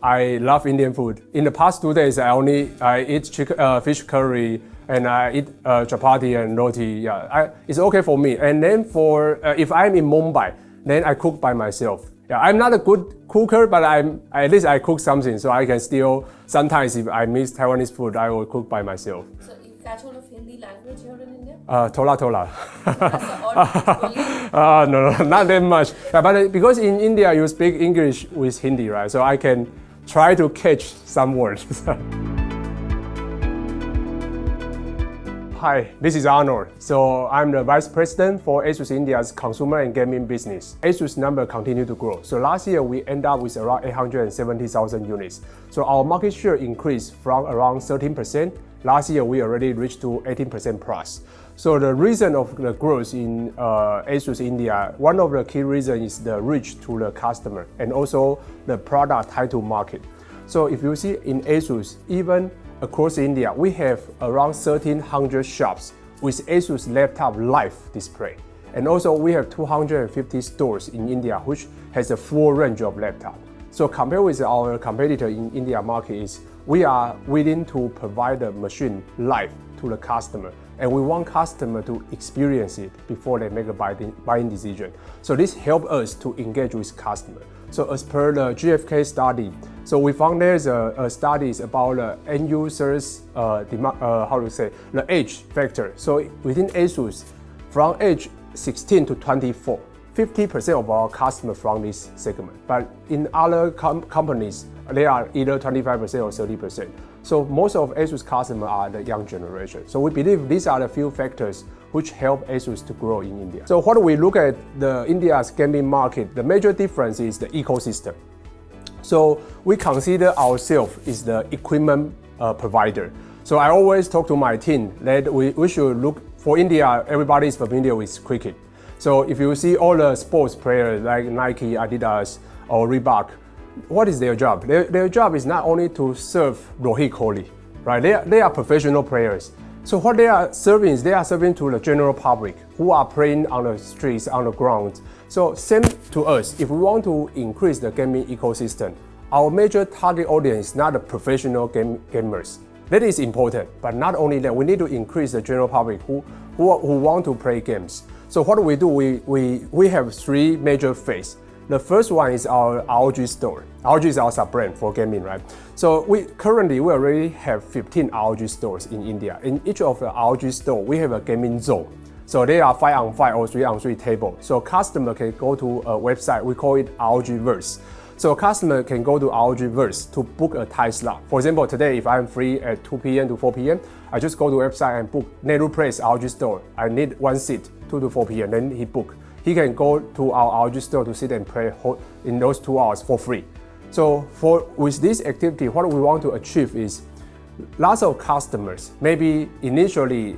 I love Indian food. In the past 2 days, I eat fish curry and I eat chapati and roti. Yeah, it's okay for me. And then if I'm in Mumbai, then I cook by myself. Yeah, I'm not a good cooker, but at least I cook something, so I can still. Sometimes if I miss Taiwanese food, I will cook by myself. So you catch hold of Hindi language here in India? Tola. Or No, not that much. Yeah, but because in India you speak English with Hindi, right? So I can try to catch some words. Hi, this is Arnold. So I'm the Vice President for ASUS India's consumer and gaming business. ASUS number continue to grow. So last year we end up with around 870,000 units. So our market share increased from around 13%. Last year we already reached to 18% plus. So the reason of the growth in ASUS India, one of the key reasons is the reach to the customer and also the product tied to market. So if you see in ASUS, even across India, we have around 1,300 shops with ASUS laptop live display. And also we have 250 stores in India which has a full range of laptop. So compared with our competitor in India market is we are willing to provide the machine live to the customer. And we want customer to experience it before they make a buying decision. So this helps us to engage with customer. So as per the GfK study, so we found there's a studies about the end users, the age factor. So within ASUS, from age 16 to 24, 50% of our customers from this segment. But in other companies, they are either 25% or 30%. So most of ASUS customers are the young generation. So we believe these are the few factors which help ASUS to grow in India. So when we look at the India's gaming market, the major difference is the ecosystem. So we consider ourselves as the equipment provider. So I always talk to my team that we should look for India. Everybody is familiar with cricket. So if you see all the sports players like Nike, Adidas, or Reebok, what is their job? Their job is not only to serve Rohit Kohli, right? They are professional players. So what they are serving is they are serving to the general public who are playing on the streets, on the ground. So same to us, if we want to increase the gaming ecosystem, our major target audience is not the professional gamers. That is important, but not only that, we need to increase the general public who want to play games. So what do? We have three major phases. The first one is our ROG store. ROG is our sub-brand for gaming, right? So we already have 15 ROG stores in India. In each of the ROG store, we have a gaming zone. So they are 5-on-5 or 3-on-3 table. So customer can go to a website, we call it ROG Verse. So customer can go to ROG Verse to book a time slot. For example, today if I'm free at 2 p.m. to 4 p.m., I just go to the website and book Nehru Place ROG store. I need one seat, 2 to 4 p.m., then he book. He can go to our ROG store to sit and play in those 2 hours for free. So with this activity, what we want to achieve is lots of customers, maybe initially,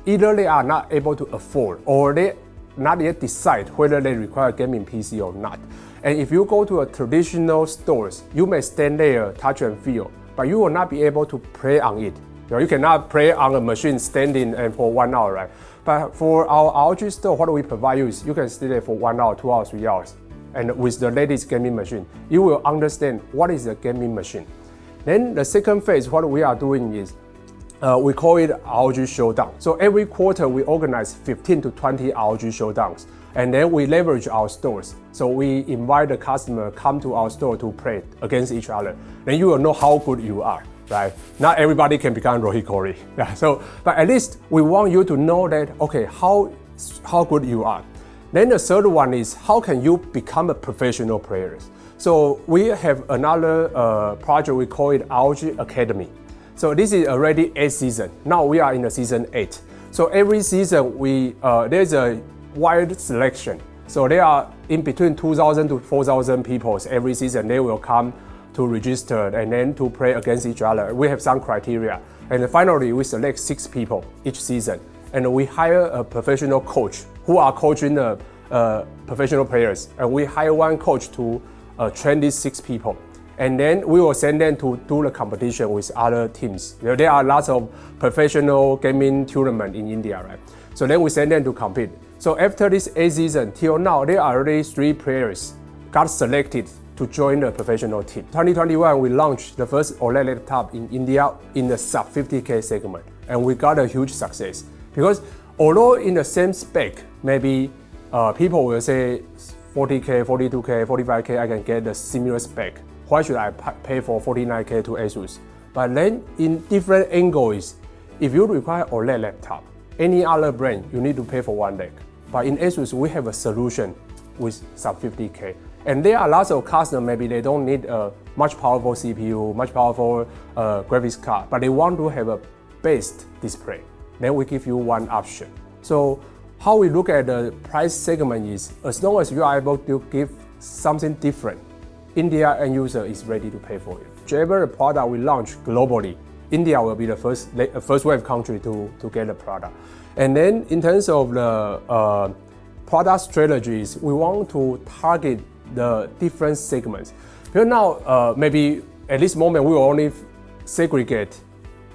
either they are not able to afford or they not yet decide whether they require a gaming PC or not. And if you go to a traditional stores, you may stand there, touch and feel, but you will not be able to play on it. You cannot play on a machine standing and for 1 hour, right? But for our ROG store, what we provide you is you can stay there for 1 hour, 2 hours, 3 hours. And with the latest gaming machine, you will understand what is a gaming machine. Then the second phase, what we are doing is, we call it ROG Showdown. So every quarter we organize 15 to 20 ROG Showdowns. And then we leverage our stores. So we invite the customer come to our store to play against each other. Then you will know how good you are, right? Not everybody can become Rohit Kohli. Yeah, but at least we want you to know that, okay, how good you are. Then the third one is how can you become a professional player? So we have another project, we call it ROG Academy. So this is already 8th season. Now we are in the season 8. So every season there's a wide selection. So there are in between 2,000 to 4,000 people every season. They will come to register and then to play against each other. We have some criteria. And finally, we select 6 people each season. And we hire a professional coach who are coaching the professional players. And we hire one coach to train these 6 people. And then we will send them to do the competition with other teams. There are lots of professional gaming tournaments in India, right? So then we send them to compete. So after this 8th season, till now, there are already 3 players got selected to join the professional team. 2021, we launched the first OLED laptop in India in the sub 50K segment, and we got a huge success. Because although in the same spec, maybe people will say 40K, 42K, 45K, I can get the similar spec. Why should I pay for 49K to ASUS? But then in different angles, if you require OLED laptop, any other brand, you need to pay for one leg. But in ASUS, we have a solution with sub 50K. And there are lots of customers, maybe they don't need a much powerful CPU, much powerful graphics card, but they want to have a based display. Then we give you one option. So how we look at the price segment is, as long as you are able to give something different, India end user is ready to pay for it. Whichever product we launch globally, India will be the first wave country to get the product. And then in terms of the product strategies, we want to target the different segments. Because now, maybe at this moment, we will only segregate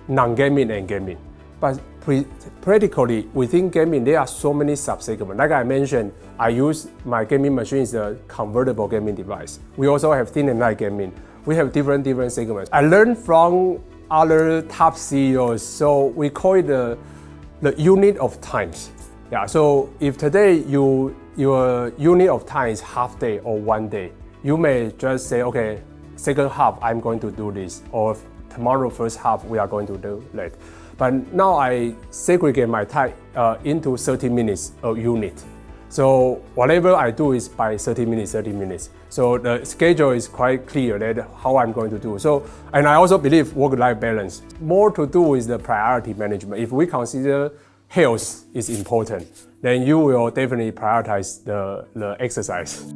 non-gaming and gaming. But practically, within gaming, there are so many sub-segments. Like I mentioned, I use my gaming machine as a convertible gaming device. We also have thin and light gaming. We have different segments. I learned from other top CEOs, so we call it the unit of times. Yeah, so if today your unit of time is half day or 1 day, you may just say, okay, second half I'm going to do this, or tomorrow first half we are going to do that. But now I segregate my time into 30 minutes a unit. So whatever I do is by 30 minutes. So the schedule is quite clear that how I'm going to do. So, and I also believe work-life balance. More to do with the priority management. If we consider health is important, then you will definitely prioritize the exercise.